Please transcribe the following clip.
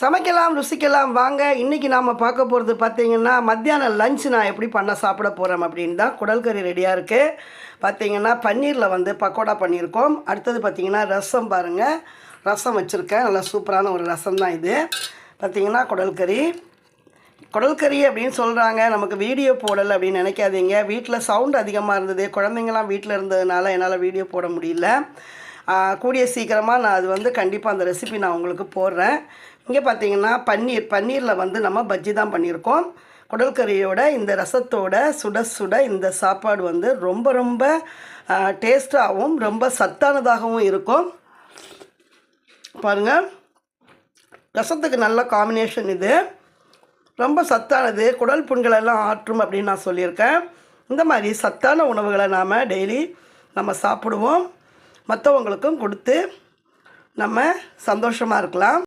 சமைக்கலாம், ருசிக்கலாம் வாங்க. இன்றைக்கி நாம் பார்க்க போகிறது பார்த்திங்கன்னா, மத்தியானம் லஞ்ச் நான் எப்படி சாப்பிட போகிறேன் அப்படின்னு தான். குடல் கறி ரெடியாக இருக்குது. பார்த்திங்கன்னா பன்னீரில் பக்கோடா பண்ணியிருக்கோம். அடுத்தது பார்த்திங்கன்னா ரசம் பாருங்கள், ரசம் வச்சுருக்கேன். நல்லா சூப்பரான ஒரு ரசம் தான் இது. பார்த்திங்கன்னா குடல் கறி அப்படின்னு சொல்கிறாங்க. நமக்கு வீடியோ போடலை அப்படின்னு நினைக்காதீங்க. வீட்டில் சவுண்ட் அதிகமாக இருந்தது, குழந்தைங்களாம் வீட்டில் இருந்ததுனால என்னால் வீடியோ போட முடியல. கூடிய சீக்கிரமாக நான் அது கண்டிப்பாக அந்த ரெசிபி நான் உங்களுக்கு போடுறேன். இங்கே பார்த்தீங்கன்னா பன்னீரில் நம்ம பஜ்ஜி தான் பண்ணியிருக்கோம். குடல் கறியோட இந்த ரசத்தோட சுட சுட இந்த சாப்பாடு ரொம்ப ரொம்ப டேஸ்ட்டாகவும் ரொம்ப சத்தானதாகவும் இருக்கும். பாருங்கள், ரசத்துக்கு நல்ல காம்பினேஷன் இது. ரொம்ப சத்தானது, குடல் புண்களெல்லாம் ஆற்றும் அப்படின்னு நான் சொல்லியிருக்கேன். இந்த மாதிரி சத்தான உணவுகளை நாம் டெய்லி நம்ம சாப்பிடுவோம். மற்றவங்களுக்கும் கொடுத்து நம்ம சந்தோஷமாக இருக்கலாம்.